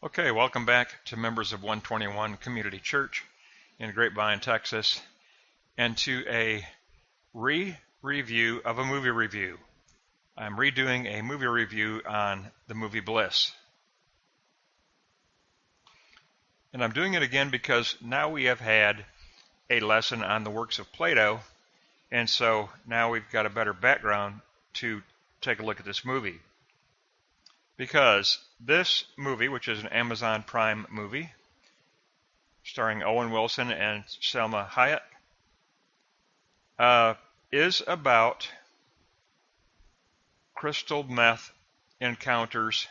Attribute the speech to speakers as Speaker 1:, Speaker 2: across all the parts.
Speaker 1: Okay, welcome back to members of 121 Community Church in Grapevine, Texas, and to a review of a movie review. I'm redoing a movie review on the movie Bliss. And I'm doing it again because now we have had a lesson on the works of Plato, and so now we've got a better background to take a look at this movie. Because this movie, which is an Amazon Prime movie, starring Owen Wilson and Salma Hayek, is about crystal meth encounters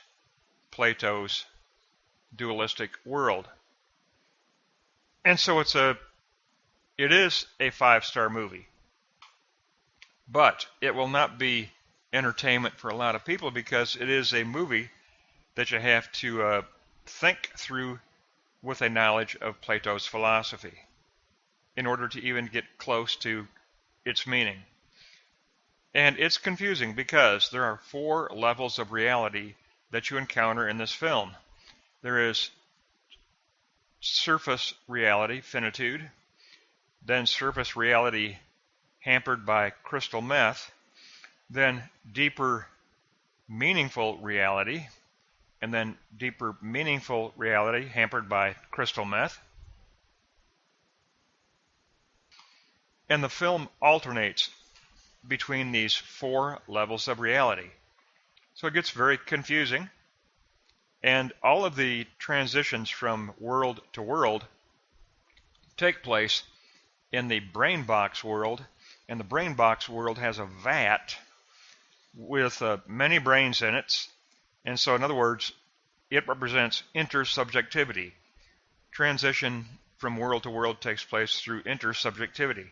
Speaker 1: Plato's dualistic world. And so it is a 5-star movie. But it will not be entertainment for a lot of people because it is a movie that you have to think through with a knowledge of Plato's philosophy in order to even get close to its meaning. And it's confusing because there are 4 levels of reality that you encounter in this film. There is surface reality, finitude, then surface reality hampered by crystal meth, then deeper meaningful reality, and then deeper meaningful reality hampered by crystal meth. And the film alternates between these 4 levels of reality. So it gets very confusing, and all of the transitions from world to world take place in the brain box world, and the brain box world has a vat with many brains in it, and so in other words, it represents intersubjectivity. Transition from world to world takes place through intersubjectivity.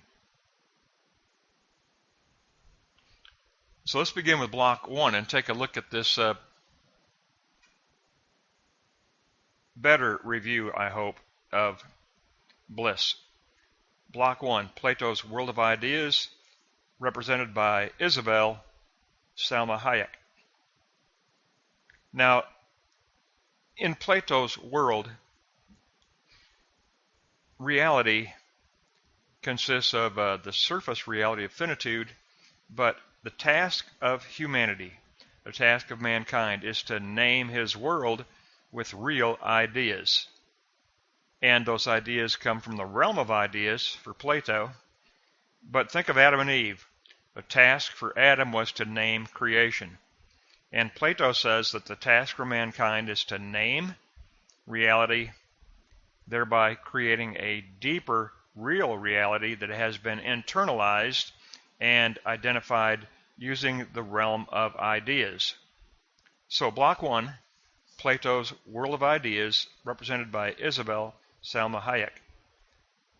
Speaker 1: So let's begin with block 1 and take a look at this better review, I hope, of Bliss. Block 1, Plato's World of Ideas, represented by Isabel Salma Hayek. Now, in Plato's world, reality consists of the surface reality of finitude, but the task of humanity, the task of mankind, is to name his world with real ideas. And those ideas come from the realm of ideas for Plato. But think of Adam and Eve. The task for Adam was to name creation. And Plato says that the task for mankind is to name reality, thereby creating a deeper, real reality that has been internalized and identified using the realm of ideas. So block 1, Plato's World of Ideas, represented by Isabel Salma Hayek.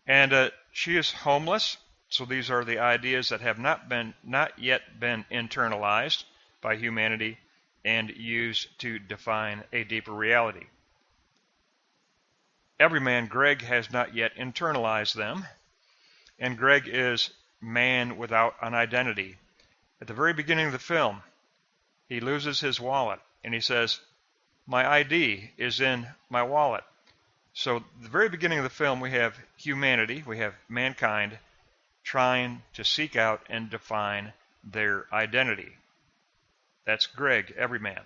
Speaker 1: And she is homeless, so these are the ideas that have not yet been internalized by humanity and used to define a deeper reality. Everyman Greg has not yet internalized them, and Greg is man without an identity. At the very beginning of the film, he loses his wallet, and he says, "My ID is in my wallet." So at the very beginning of the film, we have humanity, we have mankind trying to seek out and define their identity. That's Greg, everyman.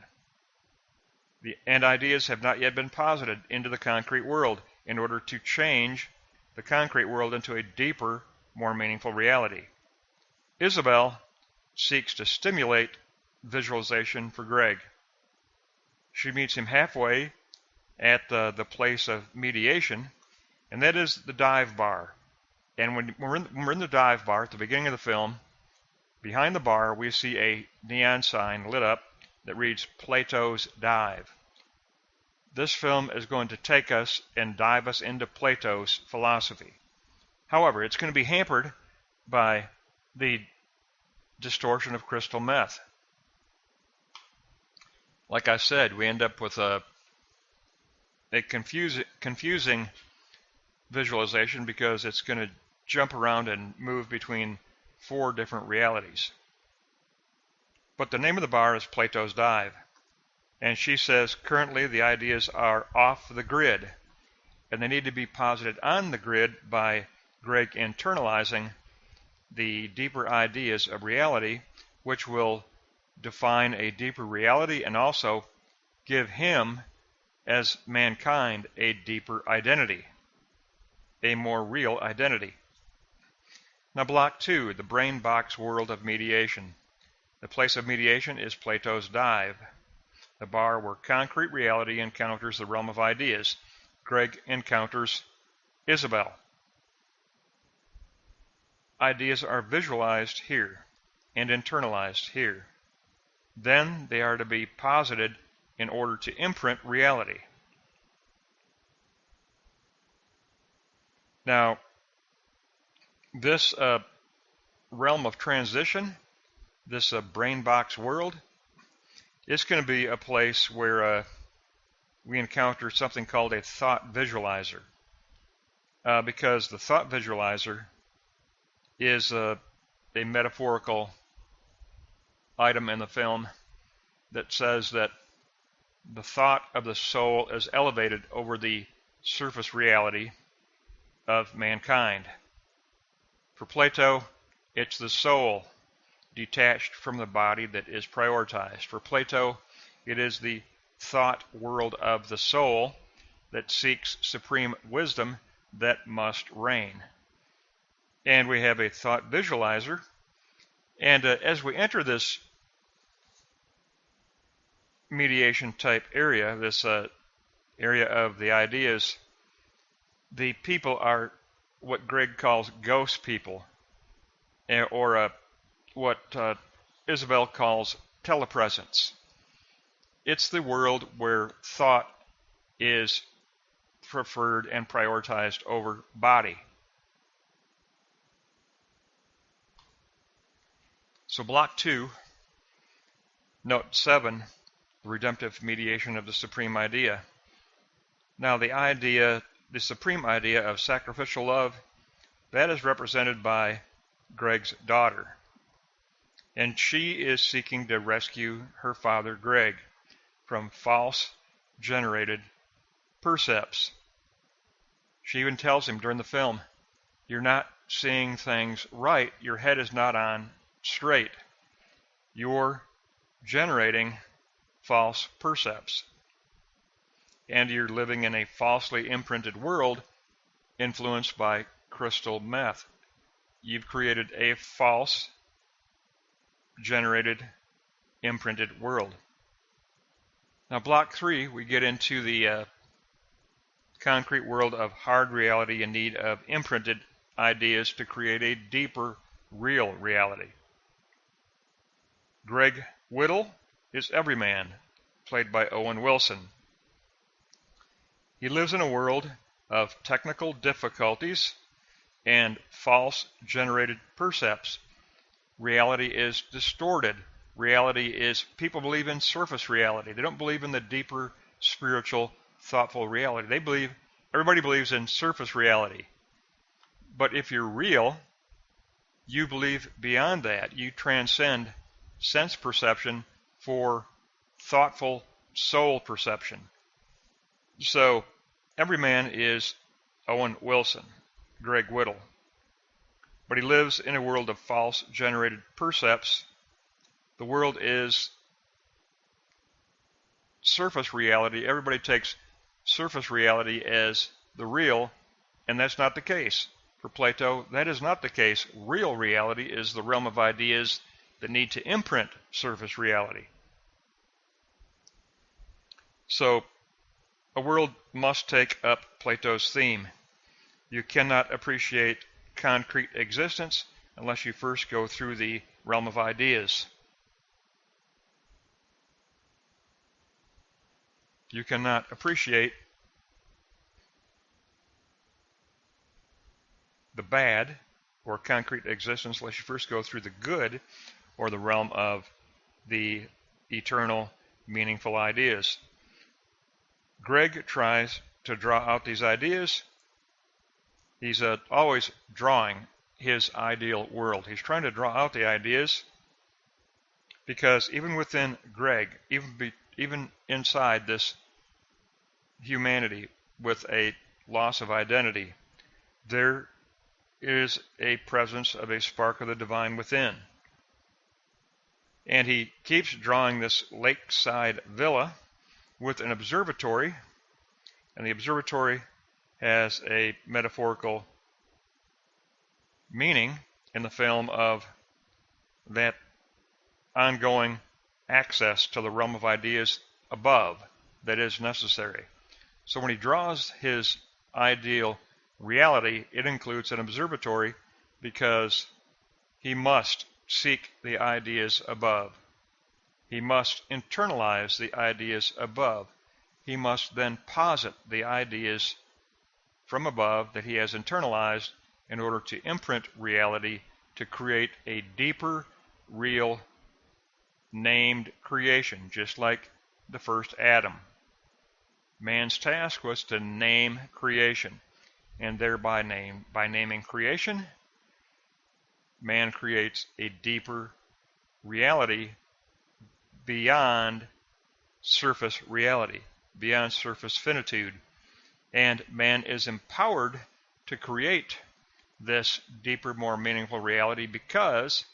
Speaker 1: And ideas have not yet been posited into the concrete world in order to change the concrete world into a deeper, more meaningful reality. Isabel seeks to stimulate visualization for Greg. She meets him halfway at the place of mediation, and that is the dive bar. And when we're in the dive bar at the beginning of the film, behind the bar we see a neon sign lit up that reads Plato's Dive. This film is going to take us and dive us into Plato's philosophy. However, it's going to be hampered by the distortion of crystal meth. Like I said, we end up with a confusing visualization because it's going to jump around and move between 4 different realities. But the name of the bar is Plato's Dive. And she says currently the ideas are off the grid, and they need to be posited on the grid by Greg internalizing the deeper ideas of reality, which will define a deeper reality and also give him, as mankind, a deeper identity, a more real identity. Now, block 2, the brain box world of mediation. The place of mediation is Plato's dive, the bar where concrete reality encounters the realm of ideas. Greg encounters Isabel. Ideas are visualized here and internalized here. Then they are to be posited in order to imprint reality. Now, this realm of transition, this brain box world, is going to be a place where we encounter something called a thought visualizer. Because the thought visualizer is a metaphorical item in the film that says that the thought of the soul is elevated over the surface reality of mankind. For Plato, it's the soul detached from the body that is prioritized. For Plato, it is the thought world of the soul that seeks supreme wisdom that must reign. And we have a thought visualizer. And as we enter this mediation type area, this area of the ideas, the people are what Greg calls ghost people, or what Isabel calls telepresence. It's the world where thought is preferred and prioritized over body. So block 2, note 7, the redemptive mediation of the supreme idea. Now the supreme idea of sacrificial love, that is represented by Greg's daughter. And she is seeking to rescue her father, Greg, from false generated percepts. She even tells him during the film, "You're not seeing things right. Your head is not on straight. You're generating false percepts. And you're living in a falsely imprinted world influenced by crystal meth. You've created a false generated imprinted world." Now block 3, we get into the concrete world of hard reality in need of imprinted ideas to create a deeper real reality. Greg Whittle is Everyman, played by Owen Wilson. He lives in a world of technical difficulties and false generated percepts. Reality is distorted. People believe in surface reality. They don't believe in the deeper spiritual, thoughtful reality. Everybody believes in surface reality. But if you're real, you believe beyond that. You transcend sense perception for thoughtful soul perception. So, Everyman is Owen Wilson, Greg Whittle. But he lives in a world of false generated percepts. The world is surface reality. Everybody takes surface reality as the real, and that's not the case. For Plato, that is not the case. Real reality is the realm of ideas that need to imprint surface reality. So, a world must take up Plato's theme. You cannot appreciate concrete existence unless you first go through the realm of ideas. You cannot appreciate the bad or concrete existence unless you first go through the good or the realm of the eternal, meaningful ideas. Greg tries to draw out these ideas. He's always drawing his ideal world. He's trying to draw out the ideas, Because even within Greg, even inside this humanity with a loss of identity, there is a presence of a spark of the divine within. And he keeps drawing this lakeside villa with an observatory, and the observatory has a metaphorical meaning in the film of that ongoing access to the realm of ideas above that is necessary. So when he draws his ideal reality, it includes an observatory because he must seek the ideas above. He must internalize the ideas above. He must then posit the ideas from above that he has internalized in order to imprint reality to create a deeper, real, named creation, just like the first Adam. Man's task was to name creation, and thereby by naming creation, man creates a deeper reality beyond surface reality, beyond surface finitude, and man is empowered to create this deeper, more meaningful reality because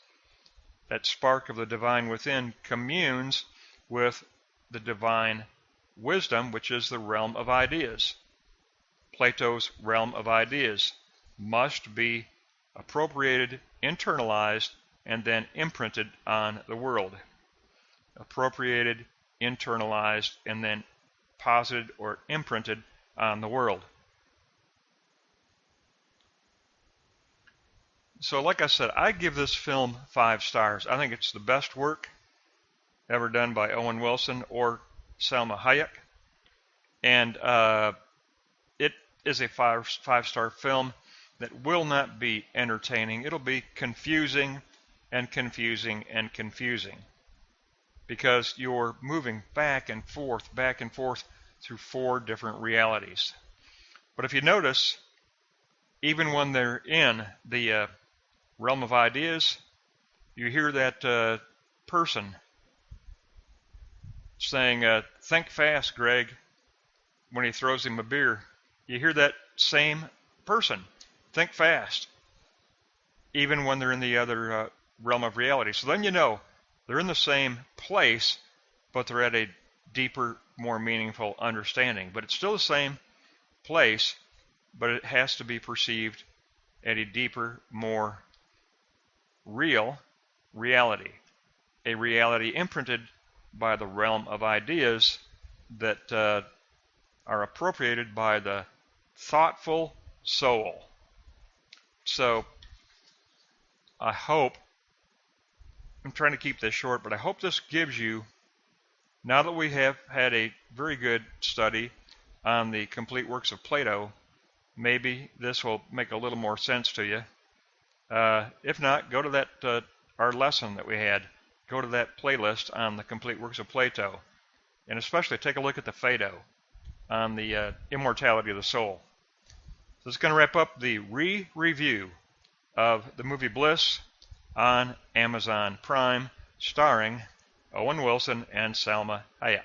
Speaker 1: that spark of the divine within communes with the divine wisdom, which is the realm of ideas. Plato's realm of ideas must be appropriated, internalized, and then imprinted on the world. Appropriated, internalized, and then posited or imprinted on the world. So like I said, I give this film 5 stars. I think it's the best work ever done by Owen Wilson or Salma Hayek. And it is a 5-star film that will not be entertaining. It'll be confusing and confusing and confusing because you're moving back and forth through 4 different realities. But if you notice, even when they're in the realm of ideas, you hear that person saying, think fast, Greg, when he throws him a beer. You hear that same person, think fast, even when they're in the other realm of reality. So then you know they're in the same place, but they're at a deeper, more meaningful understanding. But it's still the same place, but it has to be perceived at a deeper, more real reality, a reality imprinted by the realm of ideas that are appropriated by the thoughtful soul. So I hope, I'm trying to keep this short, but I hope this gives you, now that we have had a very good study on the complete works of Plato, maybe this will make a little more sense to you. If not, go to that our lesson that we had. Go to that playlist on the complete works of Plato, and especially take a look at the Phaedo on the immortality of the soul. So it's going to wrap up the review of the movie Bliss on Amazon Prime, starring Owen Wilson and Salma Hayek.